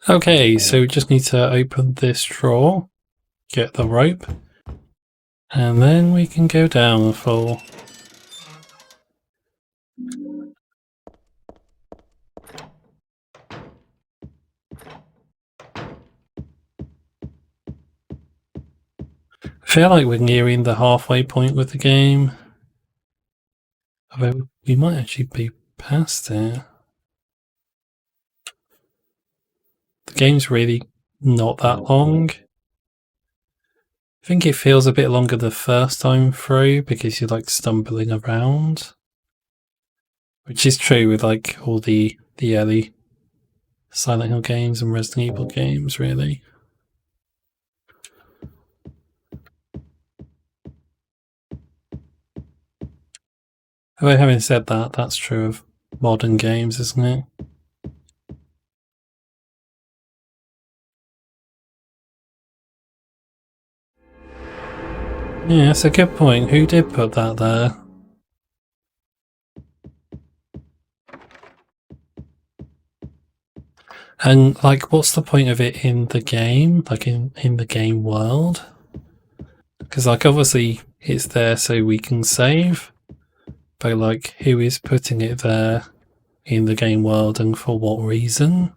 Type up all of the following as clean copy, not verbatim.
Okay, so we just need to open this drawer, get the rope, and then we can go down the fall. I feel like we're nearing the halfway point with the game. Although we might actually be past it. The game's really not that long. I think it feels a bit longer the first time through because you're like stumbling around. Which is true with like all the early Silent Hill games and Resident Evil games, really. Although having said that, that's true of modern games, isn't it? Yeah, that's a good point. Who did put that there? And like, what's the point of it in the game? Like in the game world? Because like obviously it's there so we can save, but like who is putting it there in the game world and for what reason?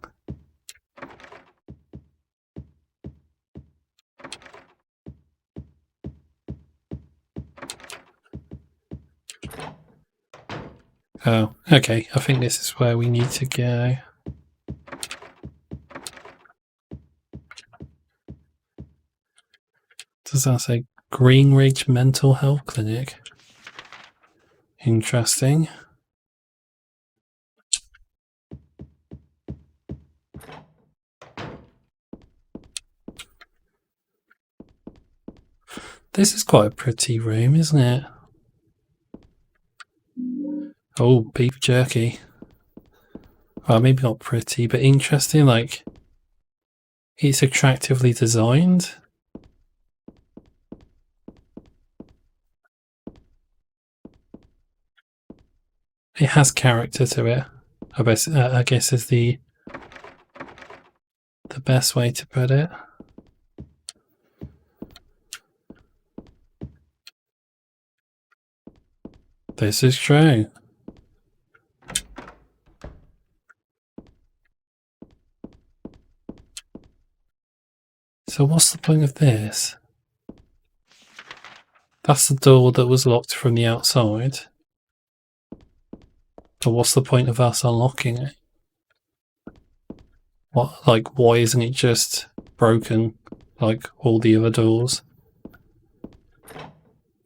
Oh, okay. I think this is where we need to go. Does that say Green Ridge Mental Health Clinic? Interesting. This is quite a pretty room, isn't it? Oh, beef jerky. Well, maybe not pretty, but interesting. Like, it's attractively designed. It has character to it. I guess is the best way to put it. This is true. So what's the point of this? That's the door that was locked from the outside. But what's the point of us unlocking it? What, like, why isn't it just broken like all the other doors?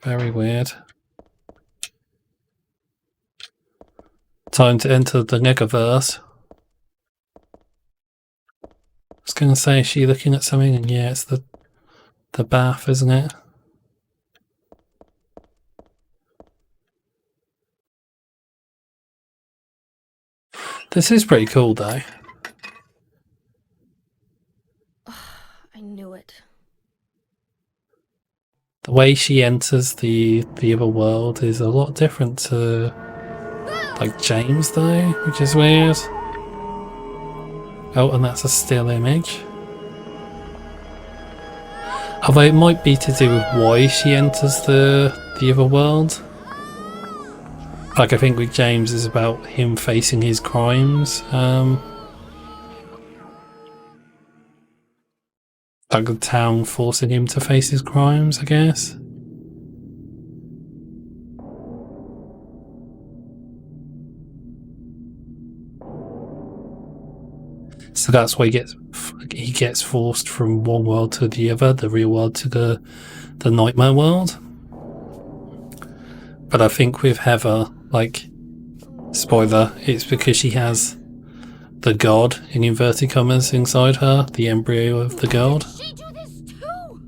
Very weird. Time to enter the Negaverse. I was going to say, is she looking at something? And yeah, it's the bath, isn't it? This is pretty cool, though. I knew it. The way she enters the other world is a lot different to like James, though, which is weird. Oh, and that's a still image. Although it might be to do with why she enters the other world. Like, I think with James is about him facing his crimes. Like the town forcing him to face his crimes, I guess. So that's why he gets forced from one world to the other, the real world to the nightmare world. But I think with Heather, like, spoiler, it's because she has the god in inverted commas inside her, the embryo of the god. Did she do this too?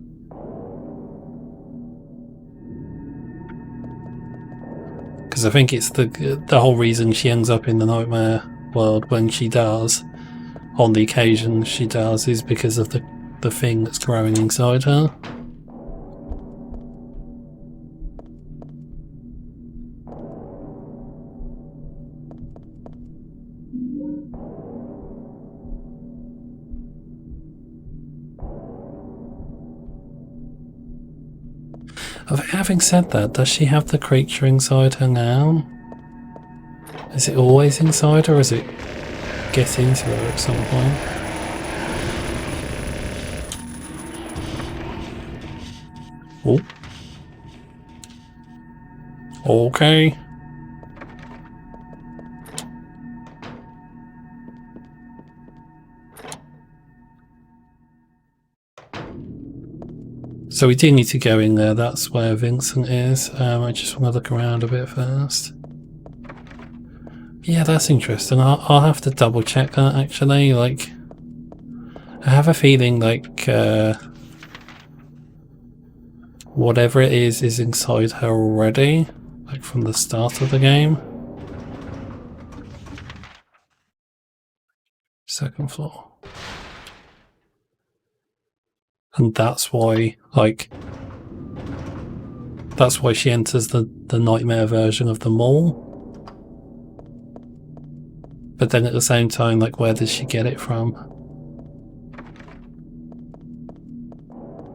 Because I think it's the whole reason she ends up in the nightmare world when she does, on the occasion she does, is because of the thing that's growing inside her. Having said that, does she have the creature inside her now? Is it always inside her, or is it get into her at some point? Oh. Okay. So we do need to go in there. That's where Vincent is. I just want to look around a bit first. Yeah, that's interesting. I'll have to double check that actually. Like, I have a feeling like whatever it is inside her already, like from the start of the game. Second floor. And that's why, like, that's why she enters the nightmare version of the mall. But then at the same time, like, where does she get it from?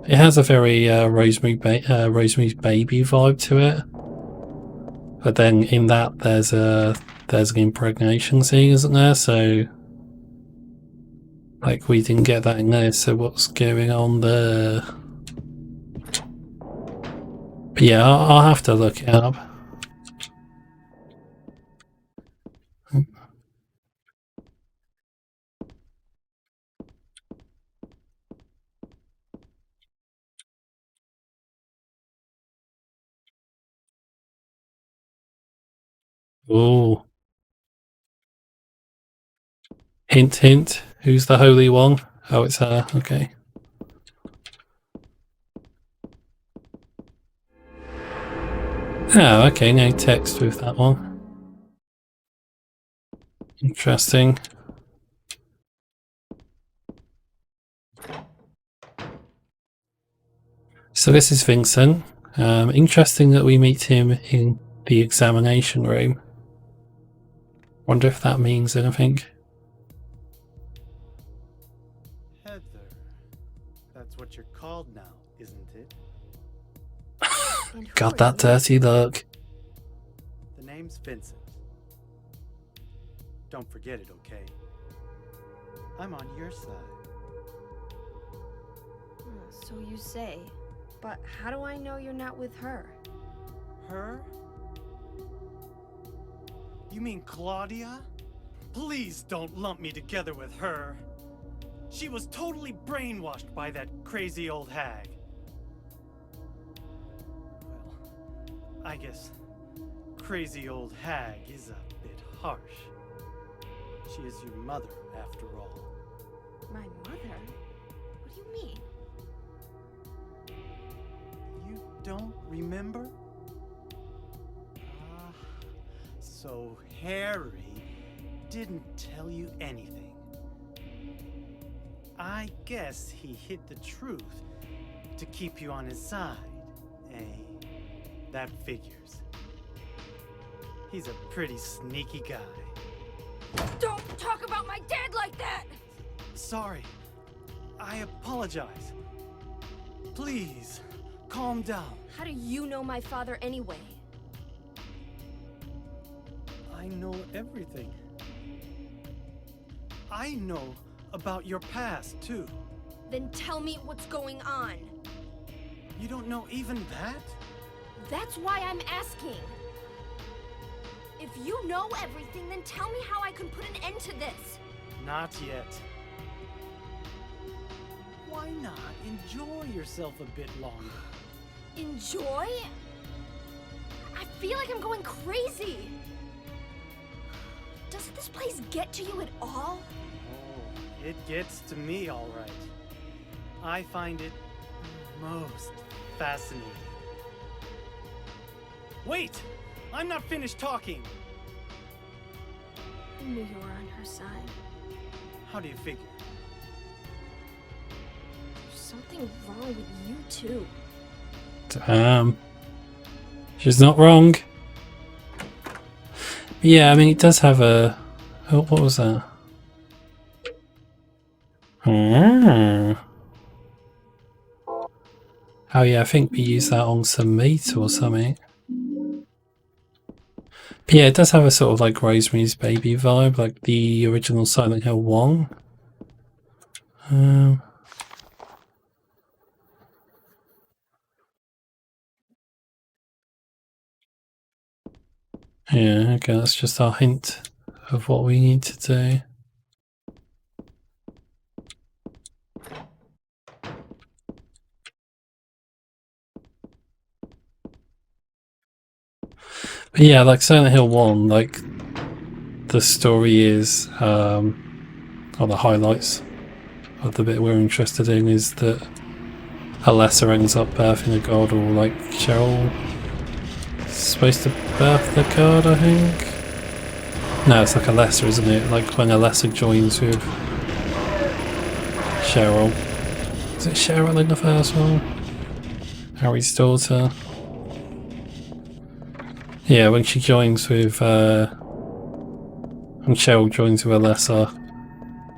It has a very Rosemary's Baby vibe to it. But then in that, there's an impregnation scene, isn't there? So, like, we didn't get that in there. So what's going on there? But yeah, I'll have to look it up. Ooh. Hint, hint. Who's the Holy One? Oh, it's her. Okay. Oh, okay. No text with that one. Interesting. So this is Vincent. Interesting that we meet him in the examination room. Wonder if that means anything. Heather. That's what you're called now, isn't it? Got that dirty look. The name's Vincent. Don't forget it, okay? I'm on your side. So you say. But how do I know you're not with her? Her? You mean Claudia? Please don't lump me together with her. She was totally brainwashed by that crazy old hag. Well, I guess crazy old hag is a bit harsh. She is your mother, after all. My mother? What do you mean? You don't remember? Ah, so Harry didn't tell you anything. I guess he hid the truth to keep you on his side, eh? That figures. He's a pretty sneaky guy. Don't talk about my dad like that! Sorry. I apologize. Please, calm down. How do you know my father anyway? I know everything. I know about your past, too. Then tell me what's going on. You don't know even that? That's why I'm asking. If you know everything, then tell me how I can put an end to this. Not yet. Why not enjoy yourself a bit longer? Enjoy? I feel like I'm going crazy. Does this place get to you at all? Oh, it gets to me, all right. I find it most fascinating. Wait! I'm not finished talking! I knew you were on her side. How do you figure? There's something wrong with you, too. Damn. She's not wrong. Yeah, I mean, it does have a... Oh, what was that? Oh yeah, I think we used that on some meat or something. But yeah, it does have a sort of like Rosemary's Baby vibe, like the original Silent Hill 1. Yeah, okay, that's just our hint of what we need to do. But yeah, like Silent Hill 1, like the story is, or the highlights of the bit we're interested in is that Alessa ends up birthing a god, or like Cheryl supposed to birth the god, I think. No, it's like Alessa, isn't it? Like when Alessa joins with Cheryl. Is it Cheryl in the first one? Harry's daughter. Yeah, when she joins with when Cheryl joins with Alessa,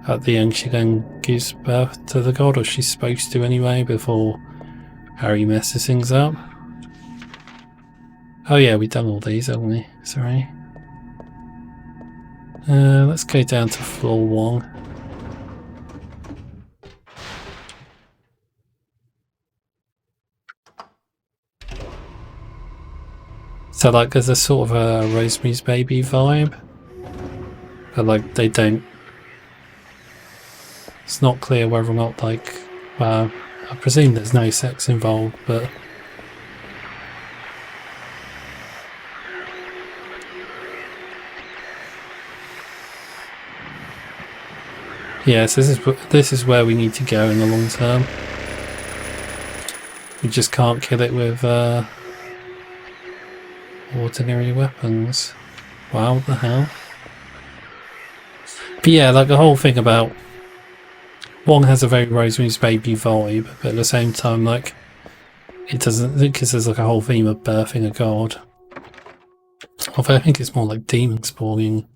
at the end she then gives birth to the god, or she's supposed to anyway, before Harry messes things up. Oh yeah, we've done all these, haven't we? Sorry. Let's go down to floor 1. So like there's a sort of a Rosemary's Baby vibe, but like they don't, it's not clear whether or not like, well, I presume there's no sex involved, but yes, this is where we need to go in the long term. We just can't kill it with ordinary weapons. Wow, what the hell? But yeah, like the whole thing about one has a very Rosemary's Baby vibe, but at the same time, like it doesn't, because there's like a whole theme of birthing a god. Although I think it's more like demon spawning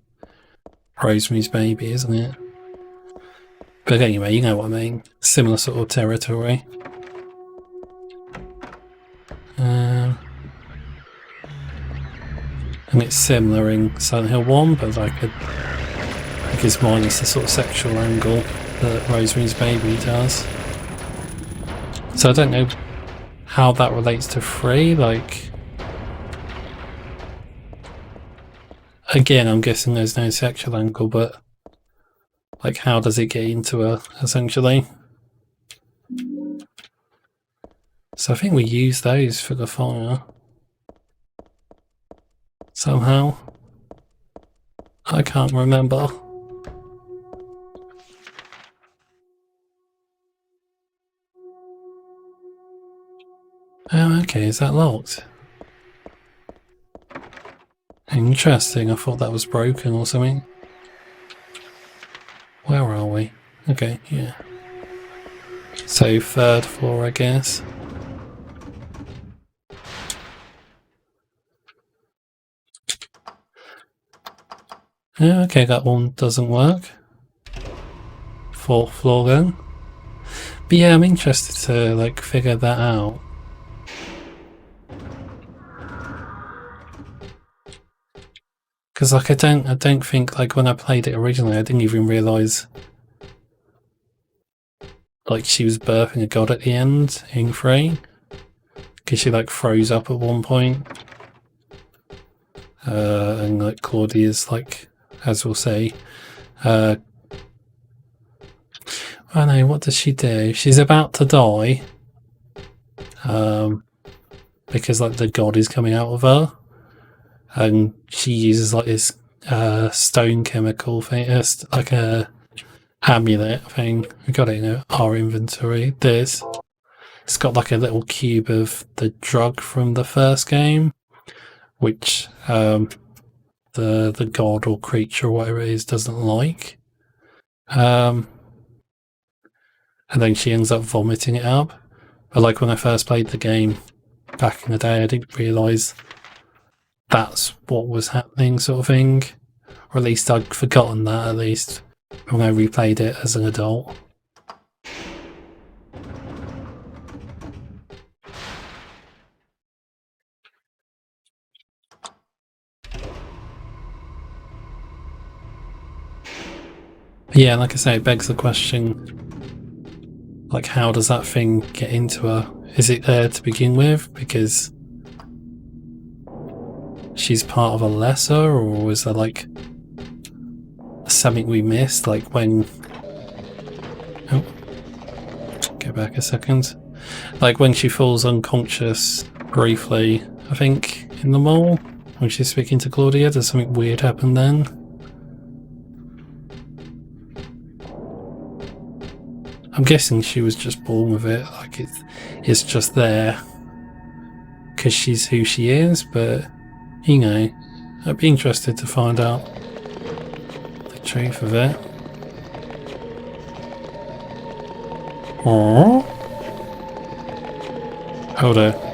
Rosemary's Baby, isn't it? But anyway, you know what I mean. Similar sort of territory. And it's similar in Silent Hill 1, but like I guess minus the sort of sexual angle that Rosemary's Baby does. So I don't know how that relates to 3, like again I'm guessing there's no sexual angle, but like how does it get into her essentially? So I think we use those for the fire somehow. I can't remember. Oh, okay, is that locked? Interesting, I thought that was broken or something. Where are we? Okay, yeah. So 3rd floor, I guess. Yeah, okay, that one doesn't work. 4th floor then. But yeah, I'm interested to like figure that out. Because like I don't think like when I played it originally I didn't even realise like she was birthing a god at the end in 3. Because she like froze up at one point. And like Claudia's like, as we'll say, oh no, what does she do? She's about to die. Because like the god is coming out of her. And she uses like this stone chemical thing, like a amulet thing. We got it in our inventory. This. It's got like a little cube of the drug from the first game, which the god or creature or whatever it is doesn't like. And then she ends up vomiting it up. But like when I first played the game back in the day, I didn't realise that's what was happening, sort of thing. Or at least I'd forgotten that, at least, when I replayed it as an adult. Yeah, like I say, it begs the question, like, how does that thing get into her? Is it there to begin with because she's part of a lesser, or is there like something we missed, like when... Oh, go back a second. Like when she falls unconscious briefly, I think, in the mall, when she's speaking to Claudia, does something weird happen then? I'm guessing she was just born with it, like it's just there because she's who she is, but you know, I'd be interested to find out the truth of it. Aww. Hold on.